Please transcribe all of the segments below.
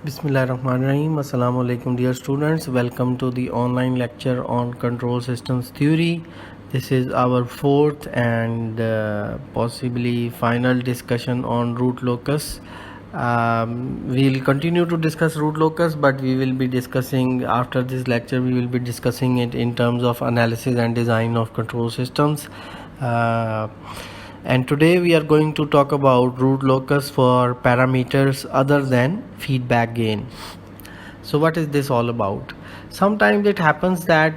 Bismillahirrahmanirrahim. Assalamu alaikum, dear students. Welcome to the online lecture on control systems theory. This is our fourth and possibly final discussion on root locus. We'll continue to discuss root locus, but we will be discussing after this lecture. We will be discussing it in terms of analysis and design of control systems. And today we are going to talk about root locus for parameters other than feedback gain. So what is this all about? Sometimes it happens that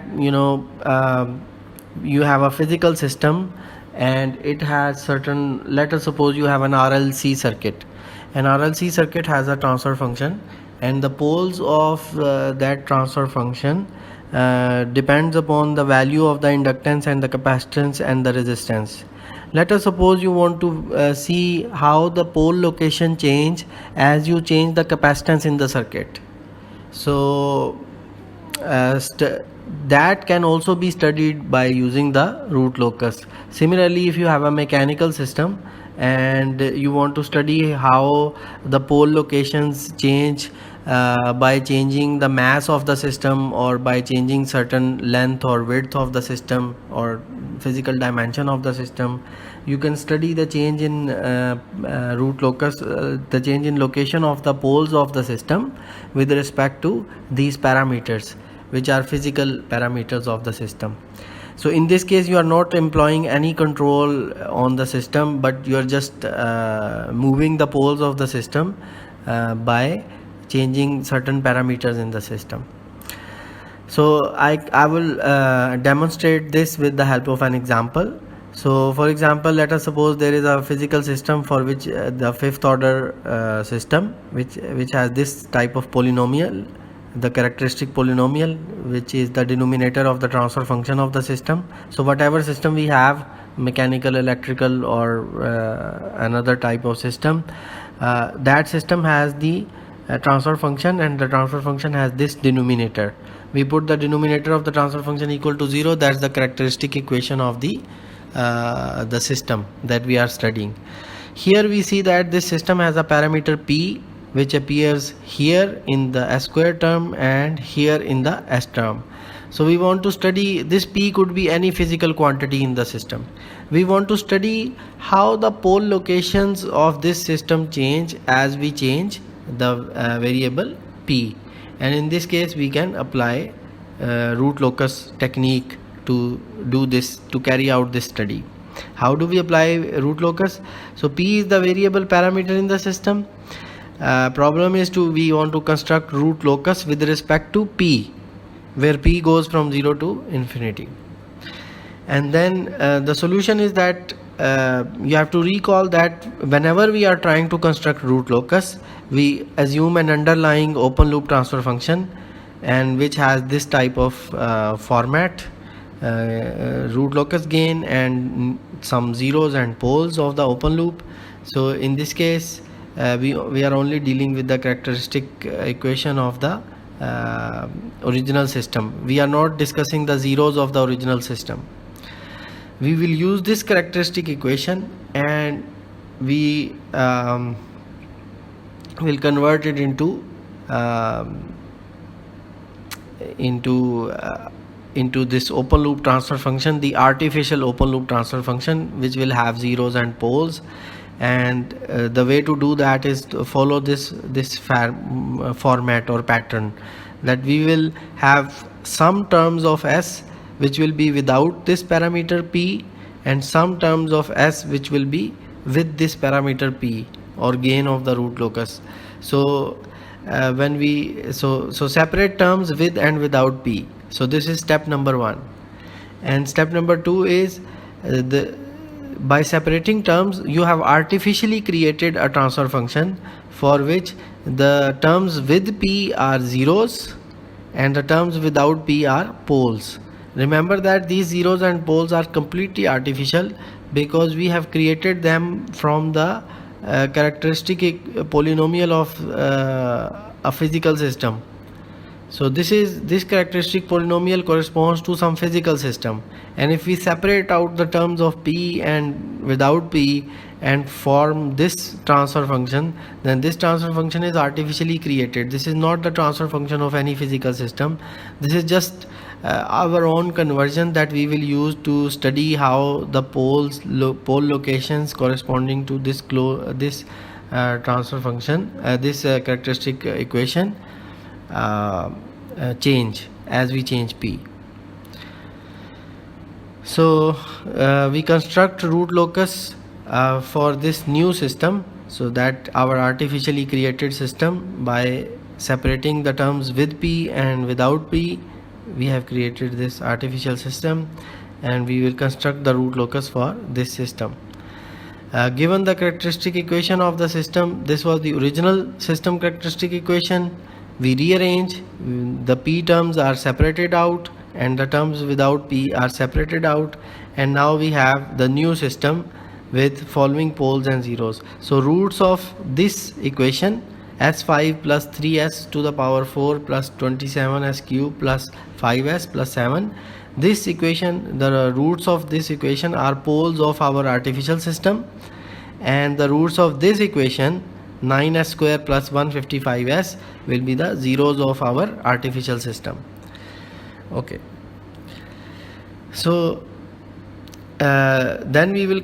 you have a physical system and it has certain, let us suppose you have an RLC circuit. An RLC circuit has a transfer function, and the poles of that transfer function depends upon the value of the inductance and the capacitance and the resistance. Let us suppose you want to see how the pole location change as you change the capacitance in the circuit. So that can also be studied by using the root locus. Similarly, if you have a mechanical system and you want to study how the pole locations change by changing the mass of the system or by changing certain length or width of the system or physical dimension of the system, you can study the change in root locus, the change in location of the poles of the system with respect to these parameters, which are physical parameters of the system. So in this case, you are not employing any control on the system, but you are just moving the poles of the system by changing certain parameters in the system. So I will demonstrate this with the help of an example. So for example, let us suppose there is a physical system for which the fifth order system which has this type of polynomial, the characteristic polynomial, which is the denominator of the transfer function of the system. So whatever system we have, mechanical, electrical, or another type of system, that system has the transfer function, and the transfer function has this denominator. We put the denominator of the transfer function equal to 0. That's the characteristic equation of the system that we are studying. Here we see that this system has a parameter P, which appears here in the S square term and here in the S term. So we want to study this P, could be any physical quantity in the system. We want to study how the pole locations of this system change as we change the variable P, and in this case we can apply root locus technique to do this, to carry out this study. How do we apply root locus? So P is the variable parameter in the system. Problem is we want to construct root locus with respect to P, where P goes from 0 to infinity. And then the solution is that you have to recall that whenever we are trying to construct root locus, we assume an underlying open loop transfer function, and which has this type of format, root locus gain and some zeros and poles of the open loop. So in this case we are only dealing with the characteristic equation of the original system. We are not discussing the zeros of the original system. We will use this characteristic equation and we will convert it into this open loop transfer function, the artificial open loop transfer function, which will have zeros and poles. And the way to do that is to follow this format or pattern, that we will have some terms of S which will be without this parameter P, and some terms of S which will be with this parameter P, or gain of the root locus. So when we separate terms with and without P. So this is step number 1. And step number 2 is by separating terms, you have artificially created a transfer function for which the terms with P are zeros and the terms without P are poles. Remember that these zeros and poles are completely artificial because we have created them from the characteristic polynomial of a physical system. So this characteristic polynomial corresponds to some physical system, and if we separate out the terms of P and without P and form this transfer function, then this transfer function is artificially created. This is not the transfer function of any physical system. This is just our own conversion that we will use to study how the pole locations corresponding to this transfer function, this characteristic equation change as we change p. So we construct root locus for this new system, so that our artificially created system, by separating the terms with p and without p, we have created this artificial system, and we will construct the root locus for this system. Given the characteristic equation of the system, this was the original system characteristic equation. We rearrange, the p terms are separated out and the terms without p are separated out, and now we have the new system with following poles and zeros. So roots of this equation, s5 plus 3s to the power 4 plus 27s cube plus 5s plus 7, this equation, the roots of this equation are poles of our artificial system, and the roots of this equation, 9s square plus 155s, will be the zeros of our artificial system. Okay, so then we will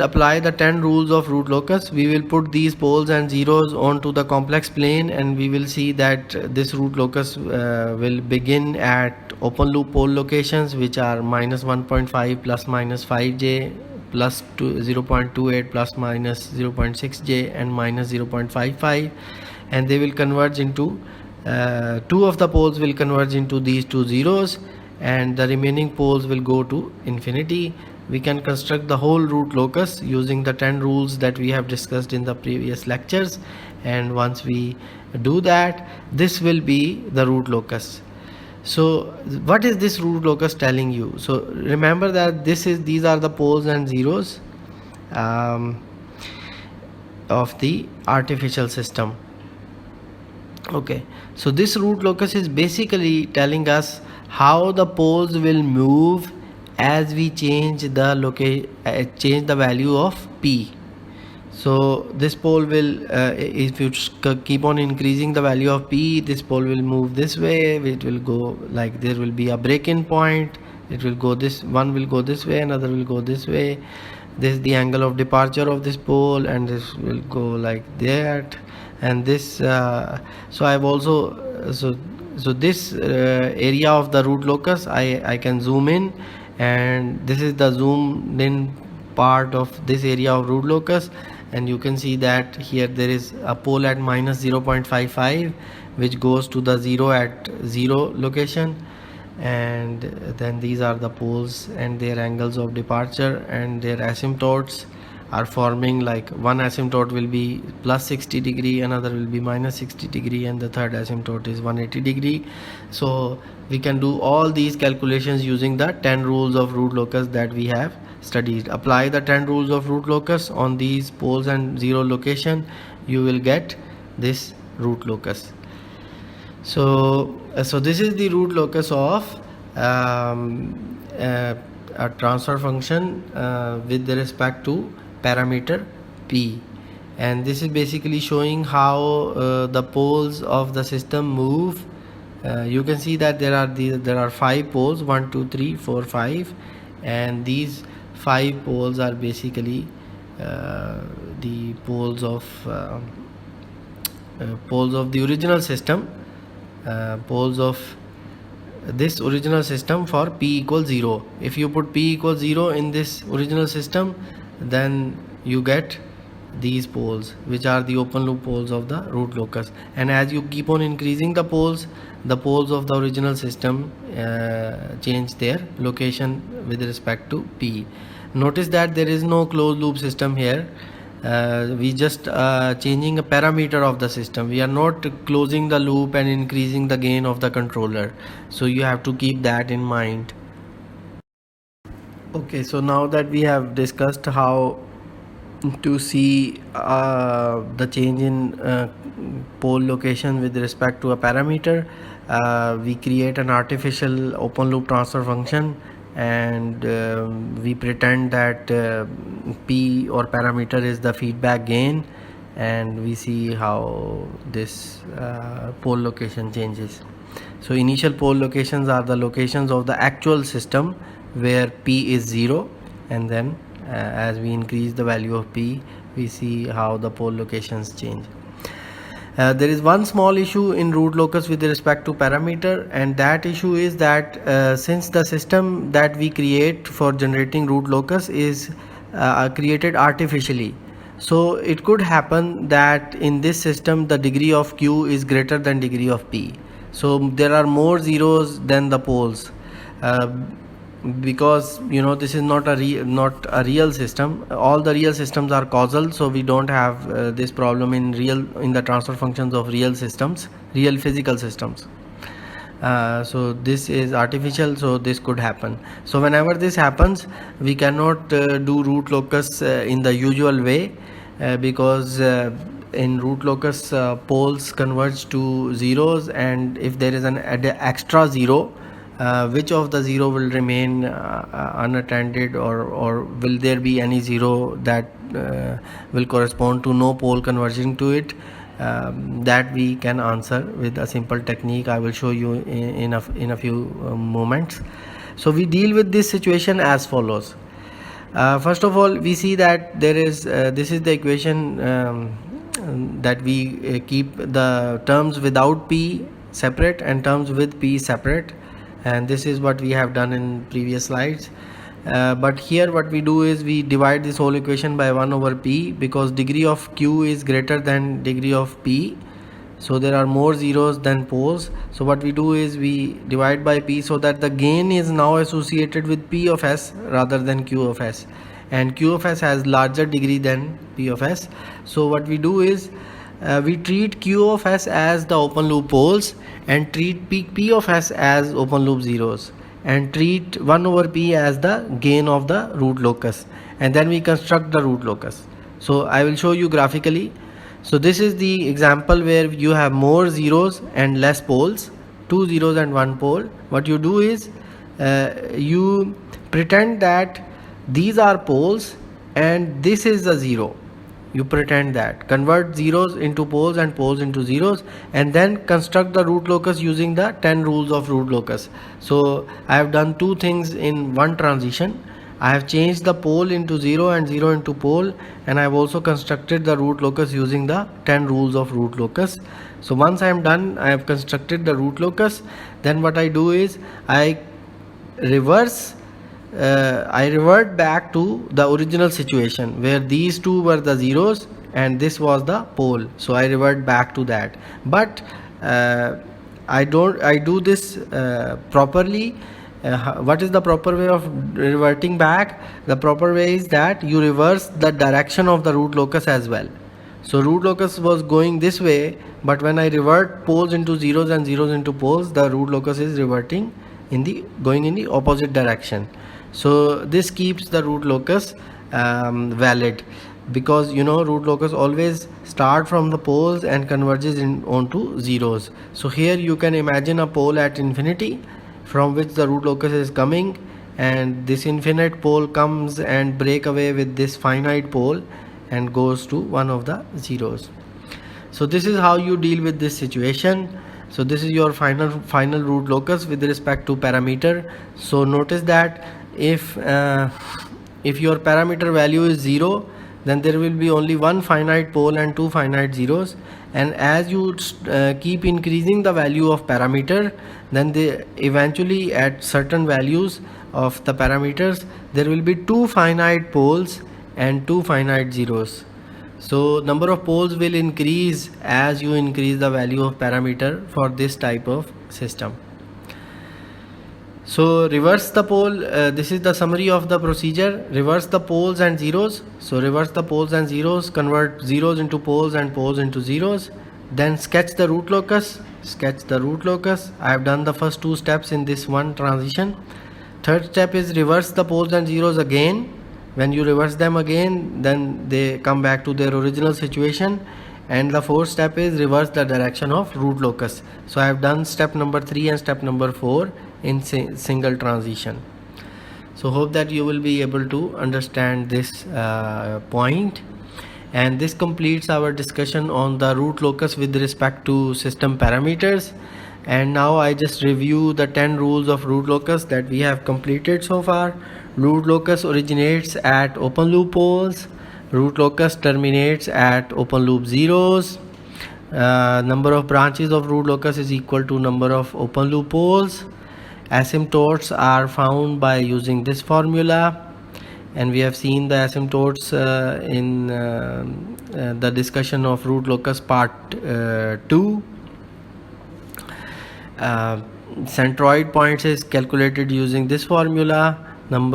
apply the 10 rules of root locus. We will put these poles and zeros onto the complex plane, and we will see that this root locus will begin at open loop pole locations, which are minus 1.5 plus minus 5j plus 0.28 plus minus 0.6j and minus 0.55, and they will converge into two of the poles will converge into these two zeros, and the remaining poles will go to infinity. We can construct the whole root locus using the 10 rules that we have discussed in the previous lectures, and once we do that, this will be the root locus. So what is this root locus telling you? So remember that these are the poles and zeros of the artificial system. Okay, so this root locus is basically telling us how the poles will move as we change the value of p. So this pole will, if you keep on increasing the value of p, this pole will move this way. It will go like, there will be a break-in point. It will go this, one will go this way, another will go this way. This is the angle of departure of this pole, and this will go like that. And this, so I've also, so this area of the root locus, I can zoom in, and this is the zoomed in part of this area of root locus, and you can see that here there is a pole at minus 0.55 which goes to the 0 at 0 location, and then these are the poles and their angles of departure, and their asymptotes are forming, like one asymptote will be plus 60 degree, another will be minus 60 degree, and the third asymptote is 180 degree. So we can do all these calculations using the 10 rules of root locus that we have studied. Apply the 10 rules of root locus on these poles and zero location, you will get this root locus. So this is the root locus of a transfer function with respect to parameter p, and this is basically showing how the poles of the system move. You can see that there are 5 poles, 1 2 3 4 5, and these 5 poles are basically the poles of the original system, poles of this original system for p equals 0. If you put p equals 0 in this original system, then you get these poles, which are the open loop poles of the root locus. And as you keep on increasing the poles of the original system change their location with respect to p. Notice that there is no closed loop system here. We just changing a parameter of the system. We are not closing the loop and increasing the gain of the controller, so you have to keep that in mind. Okay, so now that we have discussed how to see the change in pole location with respect to a parameter, we create an artificial open loop transfer function and we pretend that P or parameter is the feedback gain, and we see how this pole location changes. So initial pole locations are the locations of the actual system where P is 0, and then as we increase the value of P, we see how the pole locations change. There is one small issue in root locus with respect to parameter, and that issue is that since the system that we create for generating root locus is created artificially, so it could happen that in this system the degree of Q is greater than degree of P. So there are more zeros than the poles. Because this is not a real system. All the real systems are causal, so we don't have this problem in the transfer functions of real physical systems. So this is artificial, so this could happen. So whenever this happens, we cannot do root locus in the usual way, because in root locus poles converge to zeros, and if there is an extra zero, which of the zero will remain unattended, or will there be any zero that will correspond to no pole converging to it? That we can answer with a simple technique I will show you in a few moments. So we deal with this situation as follows. First of all, we see that there is this is the equation that we keep the terms without P separate and terms with P separate, and this is what we have done in previous slides. But here what we do is we divide this whole equation by 1 over P, because degree of Q is greater than degree of P, so there are more zeros than poles. So what we do is we divide by P, so that the gain is now associated with P of S rather than Q of S, and Q of S has larger degree than P of S. So what we do is we treat Q of S as the open loop poles, and treat P of S as open loop zeros, and treat 1 over P as the gain of the root locus, and then we construct the root locus. So I will show you graphically. So this is the example where you have more zeros and less poles, 2 zeros and 1 pole. What you do is you pretend that these are poles and this is a zero. You pretend that, convert zeros into poles and poles into zeros, and then construct the root locus using the 10 rules of root locus. So I have done two things in one transition. I have changed the pole into 0 and 0 into pole, and I have also constructed the root locus using the 10 rules of root locus. So once I am done, I have constructed the root locus, then what I do is I revert back to the original situation where these two were the zeros and this was the pole. So I revert back to that, but I do this properly. What is the proper way of reverting back? The proper way is that you reverse the direction of the root locus as well. So root locus was going this way, but when I revert poles into zeros and zeros into poles, the root locus is reverting going in the opposite direction. So this keeps the root locus valid, because root locus always start from the poles and converges onto zeros. So here you can imagine a pole at infinity from which the root locus is coming, and this infinite pole comes and break away with this finite pole and goes to one of the zeros. So this is how you deal with this situation. So this is your final root locus with respect to parameter. So notice that if your parameter value is 0, then there will be only one finite pole and two finite zeros, and as you keep increasing the value of parameter, then they eventually at certain values of the parameters there will be two finite poles and two finite zeros. So number of poles will increase as you increase the value of parameter for this type of system. So reverse the pole, this is the summary of the procedure. Reverse the poles and zeros. So reverse the poles and zeros, convert zeros into poles and poles into zeros. Then sketch the root locus. I have done the first two steps in this one transition. Third step is reverse the poles and zeros again. When you reverse them again, then they come back to their original situation. And the fourth step is reverse the direction of root locus. So I have done step number 3 and step number 4 in single transition. So hope that you will be able to understand this point. And this completes our discussion on the root locus with respect to system parameters. And now I just review the 10 rules of root locus that we have completed so far. Root locus originates at open loop poles. Root locus terminates at open loop zeros. Number of branches of root locus is equal to number of open loop poles. Asymptotes are found by using this formula, and we have seen the asymptotes in the discussion of root locus part 2. Centroid points is calculated using this formula: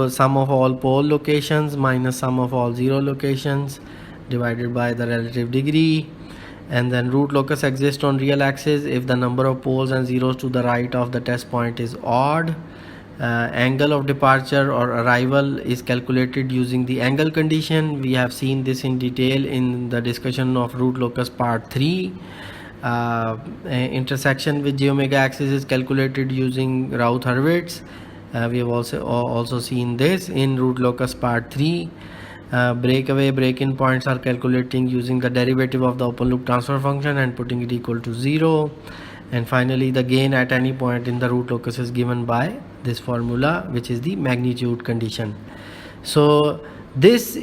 sum of all pole locations minus sum of all zero locations divided by the relative degree. And then root locus exists on real axis if the number of poles and zeros to the right of the test point is odd. Angle of departure or arrival is calculated using the angle condition. We have seen this in detail in the discussion of root locus part 3. Intersection with j omega axis is calculated using Routh-Hurwitz. We have also seen this in root locus part 3. Breakaway break-in points are calculating using the derivative of the open loop transfer function and putting it equal to 0. And finally, the gain at any point in the root locus is given by this formula, which is the magnitude condition. So these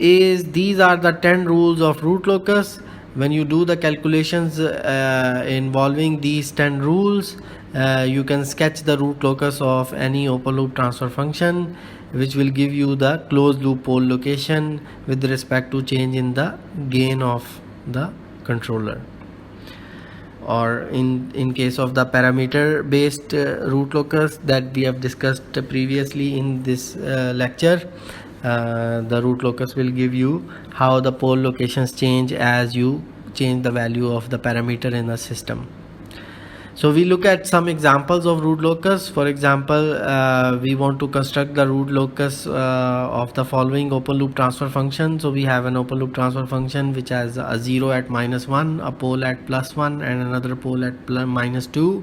are the 10 rules of root locus. When you do the calculations involving these 10 rules, you can sketch the root locus of any open loop transfer function, which will give you the closed loop pole location with respect to change in the gain of the controller. Or in case of the parameter based root locus that we have discussed previously in this lecture, the root locus will give you how the pole locations change as you change the value of the parameter in the system. So we look at some examples of root locus. For example, we want to construct the root locus of the following open loop transfer function. So we have an open loop transfer function which has a 0 at -1, a pole at +1, and another pole at -2.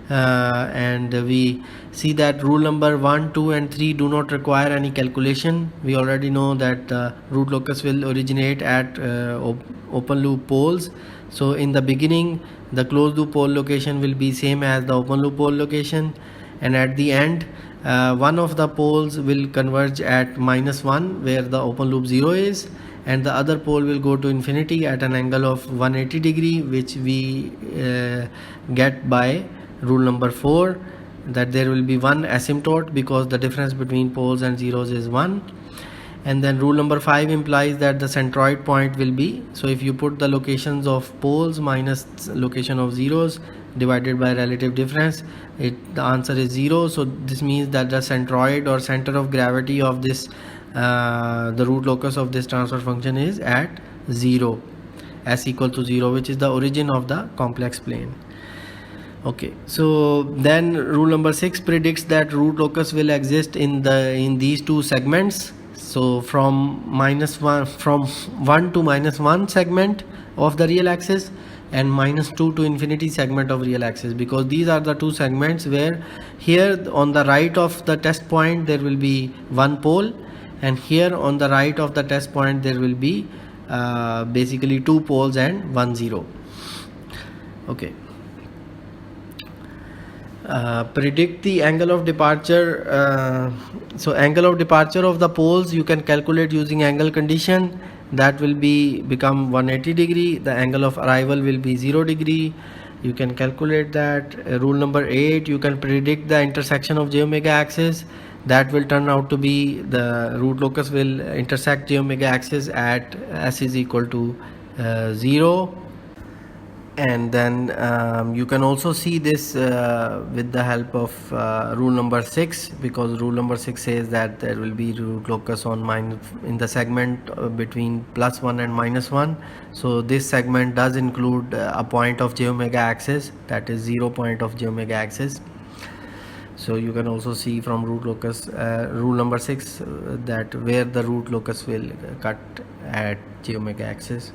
And we see that rule number 1, 2 and 3 do not require any calculation. We already know that the root locus will originate at open loop poles. So in the beginning, the closed loop pole location will be same as the open loop pole location, and at the end one of the poles will converge at -1 where the open loop 0 is, and the other pole will go to infinity at an angle of 180 degree, which we get by rule number 4, that there will be one asymptote because the difference between poles and zeros is 1. And then rule number 5 implies that the centroid point will be, so if you put the locations of poles minus location of zeros divided by relative difference, the answer is 0. So this means that the centroid or center of gravity of this the root locus of this transfer function is at 0, s equal to 0, which is the origin of the complex plane. Okay, so then rule number 6 predicts that root locus will exist in these two segments. So from 1 to -1 segment of the real axis and -2 to infinity segment of real axis, because these are the two segments where here on the right of the test point there will be one pole, and here on the right of the test point there will be basically two poles and one zero. Okay. Predict the angle of departure. So angle of departure of the poles you can calculate using angle condition. That will become 180 degree. The angle of arrival will be 0 degree. You can calculate that. Rule number 8, you can predict the intersection of j omega axis. That will turn out to be the root locus will intersect j omega axis at s is equal to 0. And then you can also see this with the help of rule number 6, because rule number 6 says that there will be root locus on in the segment between +1 and -1. So this segment does include a point of j omega axis, that is 0 point of j omega axis. So you can also see from root locus rule number 6 that where the root locus will cut at j omega axis.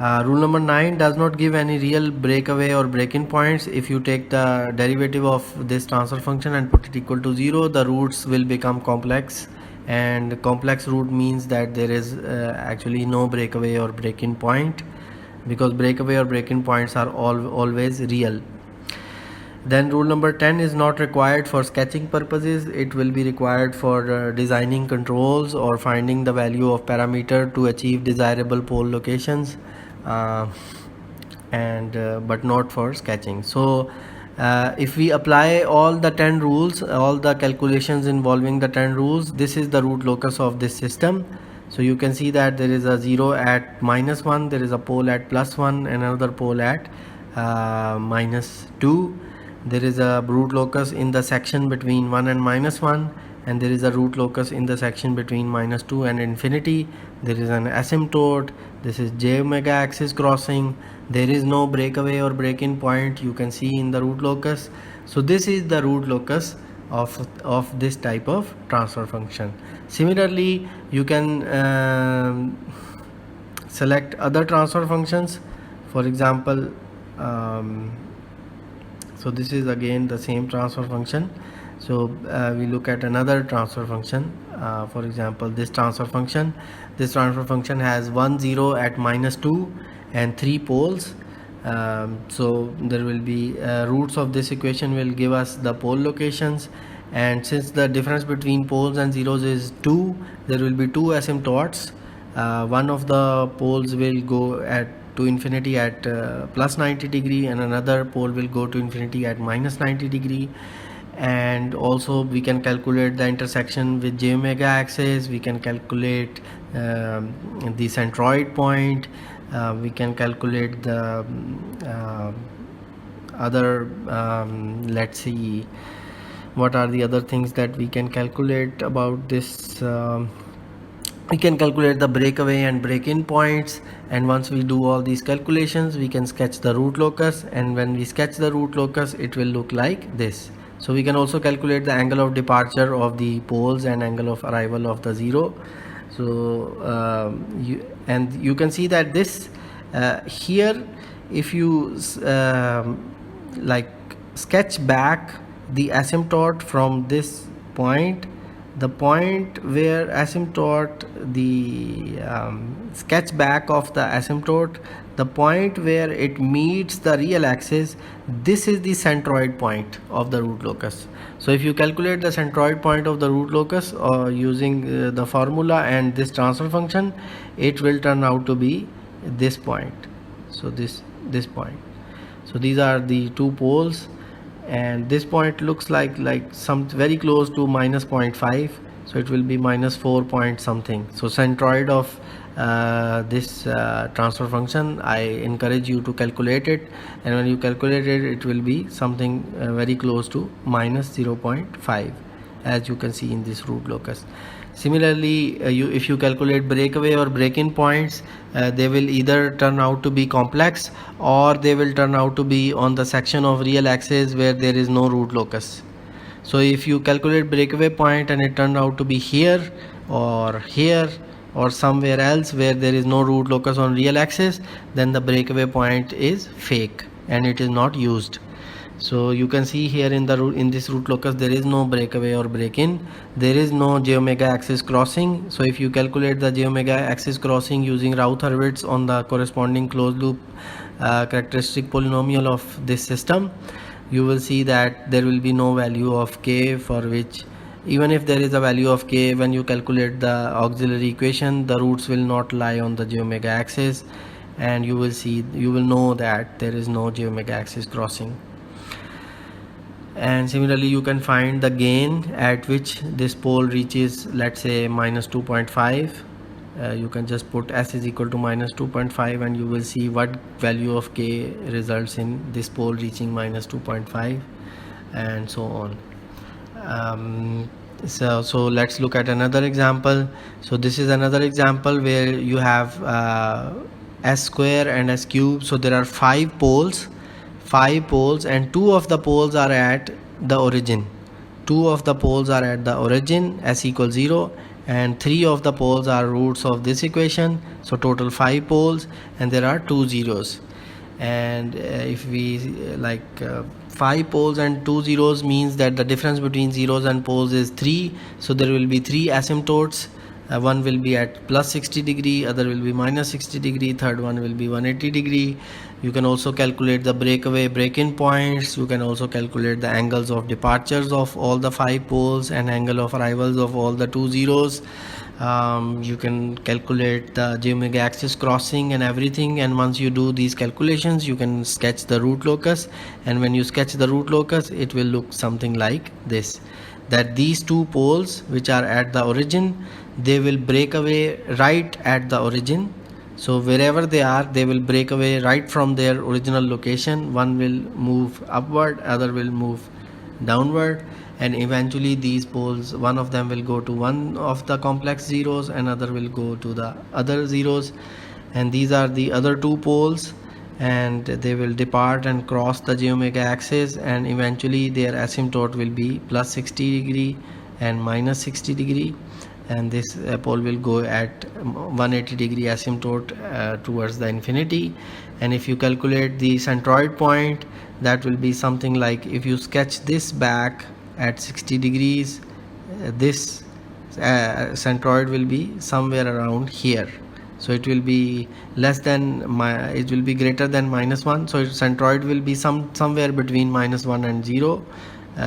Rule number 9 does not give any real breakaway or break-in points. If you take the derivative of this transfer function and put it equal to 0, the roots will become complex and complex root means that there is actually no breakaway or break-in point, because breakaway or break-in points are always real. Then rule number 10 is not required for sketching purposes. It will be required for designing controls or finding the value of parameter to achieve desirable pole locations, but not for sketching. So if we apply all the 10 rules, all the calculations involving the 10 rules, this is the root locus of this system. So you can see that there is a 0 at -1, there is a pole at +1 and another pole at -2. There is a root locus in the section between 1 and -1, and there is a root locus in the section between -2 and infinity. There is an asymptote. This is j omega axis crossing. There is no breakaway or break-in point you can see in the root locus. So this is the root locus of this type of transfer function. Similarly, you can select other transfer functions. For example, so this is again the same transfer function. So we look at another transfer function. For example, this transfer function has 1 0 at -2 and 3 poles. So there will be roots of this equation will give us the pole locations, and since the difference between poles and zeros is 2, there will be 2 asymptotes. One of the poles will go to infinity at plus 90 degree, and another pole will go to infinity at minus 90 degree. And also we can calculate the intersection with j omega axis. We can calculate the centroid point. We can calculate the other let's see what are the other things that we can calculate about this. We can calculate the breakaway and break-in points, and once we do all these calculations, we can sketch the root locus, and when we sketch the root locus, it will look like this. So we can also calculate the angle of departure of the poles and angle of arrival of the zero. So you can see that this here, if you like sketch back the asymptote from this point, the point where asymptote, the sketch back of the asymptote, the point where it meets the real axis, this is the centroid point of the root locus. So if you calculate the centroid point of the root locus using the formula and this transfer function, it will turn out to be this point. So this point. So these are the 2 poles, and this point looks like some very close to minus 0.5, so it will be minus 4 point something. So centroid of this transfer function, I encourage you to calculate it, and when you calculate it, it will be something very close to minus 0.5, as you can see in this root locus. Similarly, if you calculate breakaway or break-in points, they will either turn out to be complex, or they will turn out to be on the section of real axis where there is no root locus. So if you calculate breakaway point and it turned out to be here or somewhere else where there is no root locus on real axis, then the breakaway point is fake and it is not used. So you can see here in this root locus, there is no breakaway or break-in. There is no j omega axis crossing. So if you calculate the j omega axis crossing using Routh-Hurwitz on the corresponding closed loop characteristic polynomial of this system, you will see that there will be no value of k, for which even if there is a value of k, when you calculate the auxiliary equation, the roots will not lie on the j omega axis, and you will know that there is no j omega axis crossing. And similarly, you can find the gain at which this pole reaches, let's say minus 2.5. You can just put s is equal to minus 2.5, and you will see what value of k results in this pole reaching minus 2.5, and so on. So let's look at another example. So this is another example where you have s square and s cube. So there are 5 poles, and 2 of the poles are at the origin. 2 of the poles are at the origin, s equals 0, and 3 of the poles are roots of this equation. So total 5 poles, and there are 2 zeros. and if we 5 poles and 2 zeros means that the difference between zeros and poles is 3, so there will be 3 asymptotes. One will be at plus 60 degree, other will be minus 60 degree, third one will be 180 degree. You can also calculate the breakaway break-in points. You can also calculate the angles of departures of all the 5 poles and angle of arrivals of all the 2 zeros. You can calculate the j omega axis crossing and everything, and once you do these calculations you can sketch the root locus, and when you sketch the root locus it will look something like this, that these 2 poles which are at the origin, they will break away right at the origin. So wherever they are, they will break away right from their original location. One will move upward, other will move downward, and eventually these poles, one of them will go to one of the complex zeros, another will go to the other zeros, and these are the other 2 poles, and they will depart and cross the j omega axis, and eventually their asymptote will be plus 60 degree and minus 60 degree, and this pole will go at 180 degree asymptote towards the infinity. And if you calculate the centroid point, that will be something like, if you sketch this back at 60 degrees, this centroid will be somewhere around here, so it will be less than it will be greater than -1, so centroid will be somewhere between -1 and 0.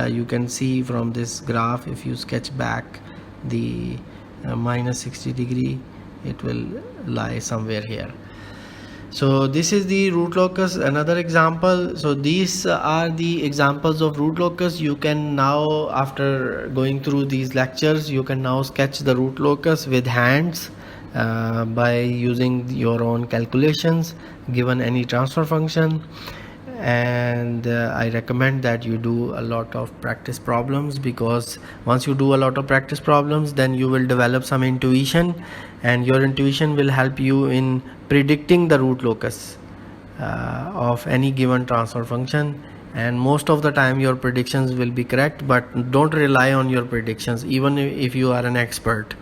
You can see from this graph, if you sketch back the minus 60 degree, it will lie somewhere here. So this is the root locus, another example. So these are the examples of root locus. You can now, after going through these lectures, you can now sketch the root locus with hands by using your own calculations given any transfer function. And I recommend that you do a lot of practice problems, because once you do a lot of practice problems, then you will develop some intuition, and your intuition will help you in predicting the root locus of any given transfer function. And most of the time your predictions will be correct, but don't rely on your predictions even if you are an expert.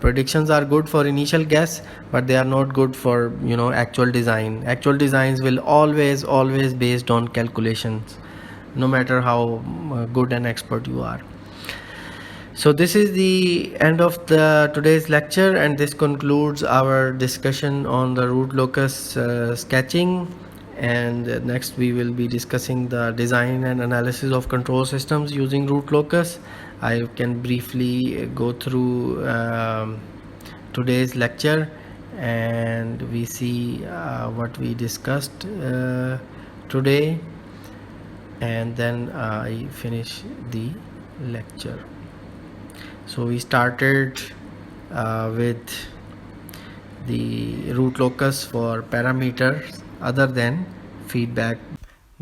Predictions are good for initial guess, but they are not good for actual design. Actual designs will always based on calculations, no matter how good an expert you are. So this is the end of today's lecture, and this concludes our discussion on the root locus sketching. And next we will be discussing the design and analysis of control systems using root locus. I can briefly go through today's lecture, and we see what we discussed today, and then I finish the lecture. So we started with the root locus for parameters other than feedback.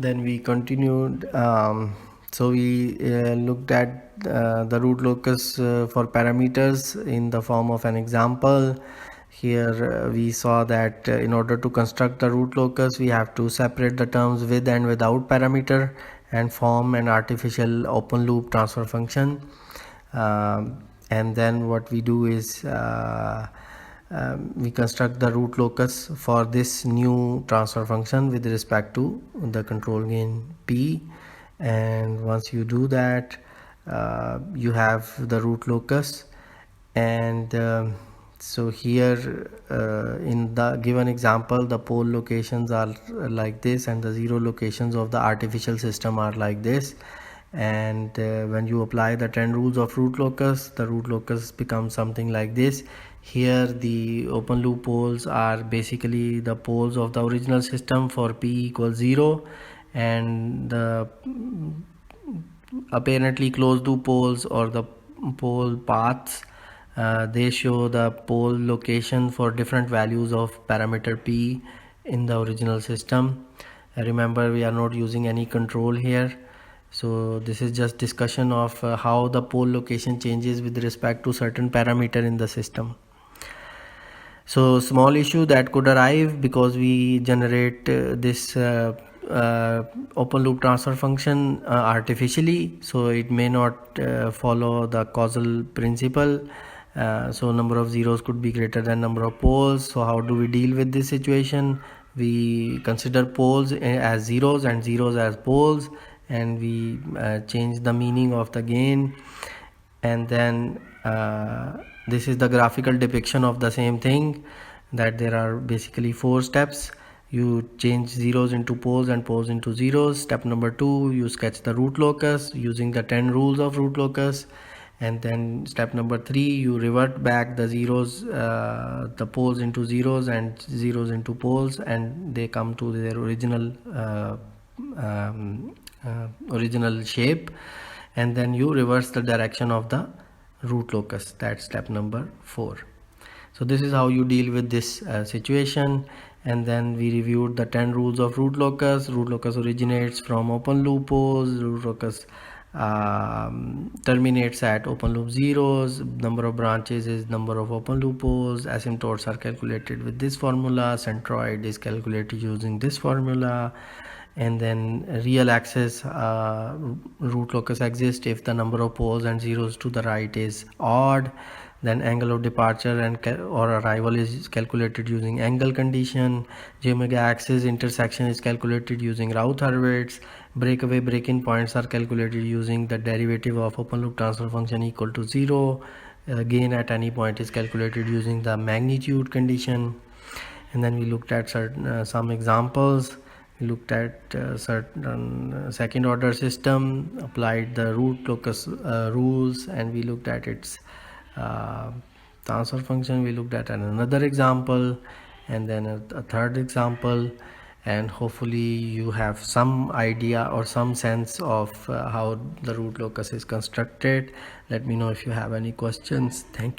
Then we continued, so we looked at the root locus for parameters in the form of an example. Here we saw that in order to construct the root locus, we have to separate the terms with and without parameter and form an artificial open loop transfer function. And then what we do is we construct the root locus for this new transfer function with respect to the control gain P. And once you do that, you have the root locus. And so here in the given example, the pole locations are like this, and the zero locations of the artificial system are like this. And when you apply the 10 rules of root locus, the root locus becomes something like this. Here the open loop poles are basically the poles of the original system for p equals 0, and the apparently closed loop poles, or the pole paths, they show the pole location for different values of parameter p in the original system. Remember, we are not using any control here, so this is just discussion of how the pole location changes with respect to certain parameter in the system. So small issue that could arrive because we generate this open loop transfer function artificially, so it may not follow the causal principle. So number of zeros could be greater than number of poles. So how do we deal with this situation? we consider poles as zeros and zeros as poles, and we change the meaning of the gain. And then this is the graphical depiction of the same thing, that there are basically 4 steps. You change zeros into poles and poles into zeros. Step number 2, you sketch the root locus using the 10 rules of root locus. And then step number 3, you revert back the zeros, the poles into zeros and zeros into poles, and they come to their original shape. And then you reverse the direction of the root locus. That's step number 4. So this is how you deal with this situation. And then we reviewed the 10 rules of root locus. Root locus originates from open loop poles. Root locus terminates at open loop zeros. Number of branches is number of open loop poles. Asymptotes are calculated with this formula. Centroid is calculated using this formula. And then real axis root locus exists if the number of poles and zeros to the right is odd. Then angle of departure and or arrival is calculated using angle condition. J omega axis intersection is calculated using Routh-Hurwitz. Breakaway break-in points are calculated using the derivative of open loop transfer function equal to 0. Gain at any point is calculated using the magnitude condition. And then we looked at some examples. We looked at certain second order system, applied the root locus rules, and we looked at its transfer function. We looked at another example, and then a third example, and hopefully you have some idea or some sense of how the root locus is constructed. Let me know if you have any questions. Thank you.